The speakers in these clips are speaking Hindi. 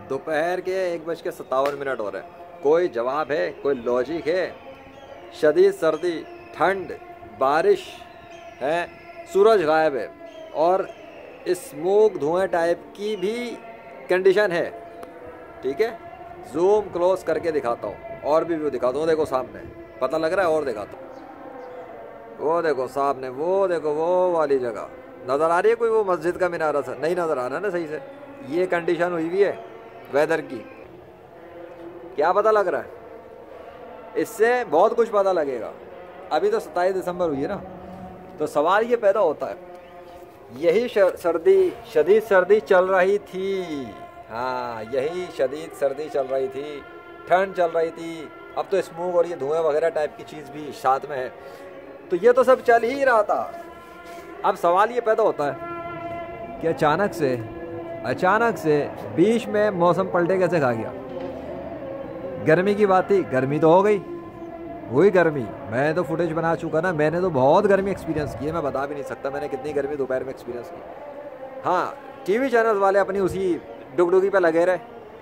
दोपहर के 1:57 हो रहे हैं। कोई जवाब है, कोई लॉजिक है? शदीद सर्दी, ठंड, बारिश है, सूरज गायब है और स्मोक धुआं टाइप की भी कंडीशन है। ठीक है, जूम क्लोज करके दिखाता हूँ और भी व्यू दिखाता हूँ। देखो सामने, पता लग रहा है? और दिखाता हूँ, वो देखो सामने, वो देखो वो वाली जगह नज़र आ रही है कोई? वो मस्जिद का मीनारा सा नहीं नज़र आ रहा ना सही से। ये कंडीशन हुई हुई है वेदर की। क्या पता लग रहा है? इससे बहुत कुछ पता लगेगा। अभी तो 27 दिसंबर हुई है ना, तो सवाल ये पैदा होता है, यही सर्दी, शदीद सर्दी चल रही थी। हाँ, यही शदीद सर्दी चल रही थी, ठंड चल रही थी। अब तो स्मोक और ये धुएं वगैरह टाइप की चीज़ भी साथ में है, तो ये तो सब चल ही रहा था। अब सवाल ये पैदा होता है कि अचानक से बीच में मौसम पलटे कैसे खा गया? गर्मी की बात थी, गर्मी तो हो गई, वही गर्मी। मैं तो फुटेज बना चुका ना, मैंने तो बहुत गर्मी एक्सपीरियंस की है, मैं बता भी नहीं सकता मैंने कितनी गर्मी दोपहर में एक्सपीरियंस की। हाँ, टीवी चैनल्स वाले अपनी उसी डुगडुगी पे लगे रहे,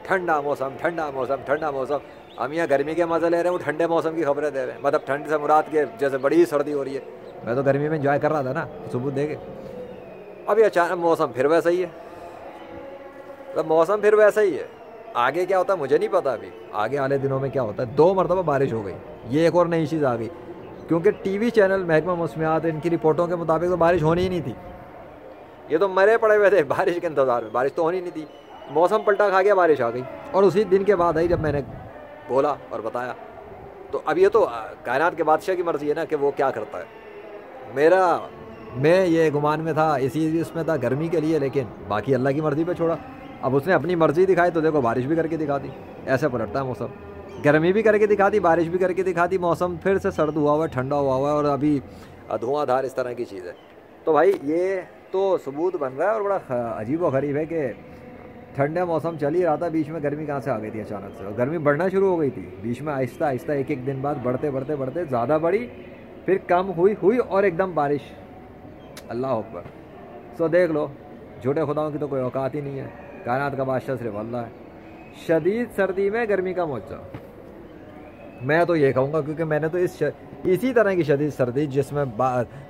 ठंडा मौसम ठंडा मौसम ठंडा मौसम। हम यहाँ गर्मी के मज़े ले रहे हैं, वो ठंडे मौसम की खबरें दे रहे हैं। मतलब ठंड से मुराद के जैसे बड़ी सर्दी हो रही है। मैं तो गर्मी में एंजॉय कर रहा था ना, सबूत देके। अभी अचानक मौसम फिर वैसा ही है, तो मौसम फिर वैसा ही है। आगे क्या होता है मुझे नहीं पता। अभी आगे आने दिनों में क्या होता है? 2 मरतबा बारिश हो गई, ये एक और नई चीज़ आ गई। क्योंकि टीवी चैनल महकमा मौसमियात इनकी रिपोर्टों के मुताबिक तो बारिश होनी ही नहीं थी। ये तो मरे पड़े हुए थे बारिश के इंतज़ार में, बारिश तो होनी नहीं थी। मौसम पलटा खा गया, बारिश आ गई। और उसी दिन के बाद आई जब मैंने बोला और बताया। तो अब ये तो कायनात के बादशाह की मर्ज़ी है ना कि वो क्या करता है। मैं ये गुमान में था, इसी उसमें था गर्मी के लिए, लेकिन बाकी अल्लाह की मर्ज़ी पे छोड़ा। अब उसने अपनी मर्ज़ी दिखाई तो देखो बारिश भी करके दिखा दी। ऐसे पलटता है मौसम, गर्मी भी करके दिखा दी, बारिश भी करके दिखा दी। मौसम फिर से सर्द हुआ हुआ है, ठंडा हुआ हुआ है और अभी धुआंधार इस तरह की चीज़ है। तो भाई ये तो सबूत बन रहा है और बड़ा अजीब व गरीब है कि ठंडा मौसम चल ही रहा था, बीच में गर्मी कहाँ से आ गई थी अचानक से। और गर्मी बढ़ना शुरू हो गई थी बीच में, आहिस्ता आहिस्ता एक दिन बाद बढ़ते बढ़ते बढ़ते ज़्यादा बढ़ी, फिर कम हुई और एकदम बारिश। अल्लाह अकबर। सो देख लो, झूठे खुदाओं की तो कोई औकात ही नहीं है। कायनात का बादशाह सिर्फ अल्लाह है। शदीद सर्दी में गर्मी का मौजा, मैं तो ये कहूँगा, क्योंकि मैंने तो इसी तरह की शदीद सर्दी जिसमें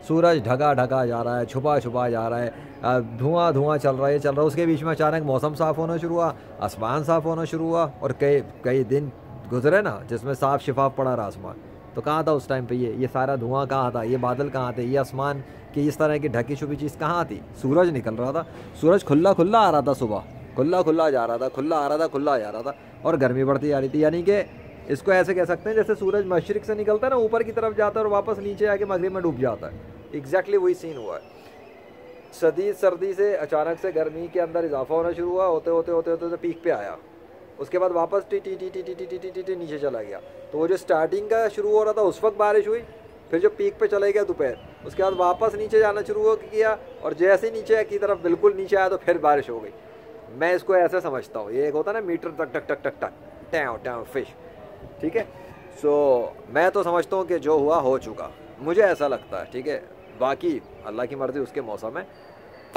सूरज ढका ढका जा रहा है, छुपा छुपा जा रहा है, धुआं चल रहा है, उसके बीच में अचानक मौसम साफ़ होना शुरू हुआ, आसमान साफ़ होना शुरू हुआ और कई दिन गुजरे ना जिसमें साफ शिफाफ पड़ा रहा आसमान। तो कहाँ था उस टाइम पे ये सारा धुआं कहाँ था? ये बादल कहाँ थे? ये आसमान की इस तरह की ढकी छुपी चीज़ कहाँ थी? सूरज निकल रहा था, सूरज खुला खुला आ रहा था, सुबह खुला खुला जा रहा था, खुला आ रहा था, खुला जा रहा था, और गर्मी बढ़ती जा रही थी। यानी कि इसको ऐसे कह सकते हैं जैसे सूरज मशरिक से निकलता है ना, ऊपर की तरफ जाता है और वापस नीचे आके मगरिब में डूब जाता है। एग्जैक्टली वही सीन हुआ है। शदीद सर्दी से अचानक से गर्मी के अंदर इजाफा होना शुरू हुआ, होते होते होते होते होते पीक पे आया। उसके बाद वापस T T T T T T T T T नीचे चला गया। तो वो जो स्टार्टिंग का शुरू हो रहा था उस वक्त बारिश हुई, फिर जो पीक पे चला गया दोपहर, उसके बाद वापस नीचे जाना शुरू किया और जैसे नीचे की तरफ बिल्कुल नीचे आया तो फिर बारिश हो गई। मैं इसको ऐसे समझता हूँ, ये एक होता है ना मीटर टक टक टक टक टक टैव टैव फिश। ठीक है, सो मैं तो समझता हूँ कि जो हुआ हो चुका, मुझे ऐसा लगता है। ठीक है, बाकी अल्लाह की मर्ज़ी, उसके मौसम है।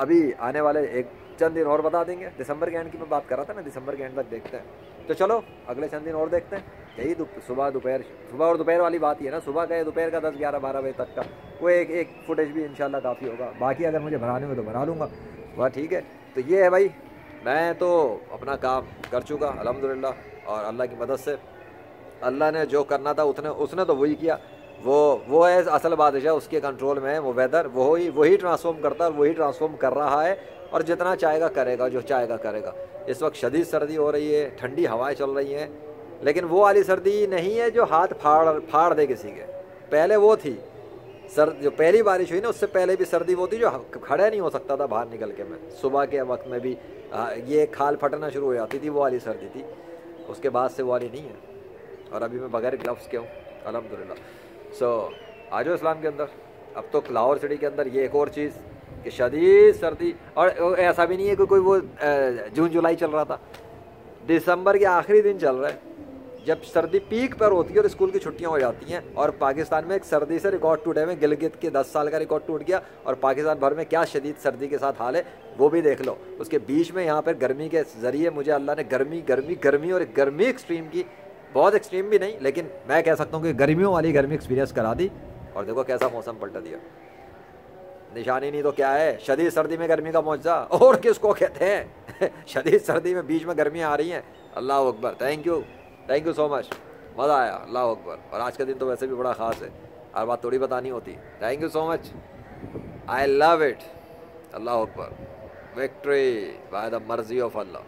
अभी आने वाले चंद दिन और बता देंगे। दिसंबर के एंड की मैं बात कर रहा था ना, दिसंबर के एंड तक देखते हैं। तो चलो अगले चंद दिन और देखते हैं। यही सुबह और दोपहर वाली बात ही है ना, सुबह का दोपहर का 10, 11, 12 बजे तक का वो एक फुटेज भी इंशाल्लाह काफ़ी होगा। बाकी अगर मुझे भराने में तो भरा लूँगा वह। ठीक है, तो ये है भाई, मैं तो अपना काम कर चुका अल्हम्दुलिल्लाह, और अल्लाह की मदद से अल्लाह ने जो करना था उसने तो वही किया। वो है असल बादशाह, उसके कंट्रोल में है वो वेदर, वही ट्रांसफॉर्म करता है, वही ट्रांसफॉर्म कर रहा है और जितना चाहेगा करेगा, जो चाहेगा करेगा। इस वक्त शदीद सर्दी हो रही है, ठंडी हवाएं चल रही हैं, लेकिन वो वाली सर्दी नहीं है जो हाथ फाड़ दे किसी के। पहले वो थी जो पहली बारिश हुई ना, उससे पहले भी सर्दी वो थी जो खड़ा नहीं हो सकता था बाहर निकल के। मैं सुबह के वक्त में भी ये खाल फटना शुरू हो जाती थी, वो वाली सर्दी थी। उसके बाद से वो वाली नहीं है, और अभी मैं बगैर ग्लव्स के हूँ अल्हम्दुलिल्लाह। सो आ जाओ इस्लाम के अंदर। अब तो लाहौर सिटी के अंदर ये एक और चीज़ कि शदीद सर्दी, और ऐसा भी नहीं है कि कोई वो जून जुलाई चल रहा था, दिसंबर के आखिरी दिन चल रहा है। जब सर्दी पीक पर होती है और स्कूल की छुट्टियां हो जाती हैं, और पाकिस्तान में एक सर्दी से रिकॉर्ड टूटे हुए, गिलगित के 10 साल का रिकॉर्ड टूट गया, और पाकिस्तान भर में क्या शदीद सर्दी के साथ हाल है वो भी देख लो। उसके बीच में यहाँ पर गर्मी के ज़रिए मुझे अल्लाह ने गर्मी गर्मी गर्मी और गर्मी एक्सट्रीम की, बहुत एक्सट्रीम भी नहीं लेकिन मैं कह सकता हूँ कि गर्मियों वाली गर्मी एक्सपीरियंस करा दी, और देखो कैसा मौसम पलट दिया। निशानी नहीं तो क्या है, शदीद सर्दी में गर्मी का मौजा और किसको कहते हैं शदीद सर्दी में बीच में गर्मी आ रही हैं। Allah Akbar, thank you so much, मज़ा आया, अल्लाह अकबर। और आज का दिन तो वैसे भी बड़ा ख़ास है, हर बात थोड़ी बतानी होती। Thank you so much, I love it, Allah Akbar. Victory by the मर्जी ऑफ अल्लाह।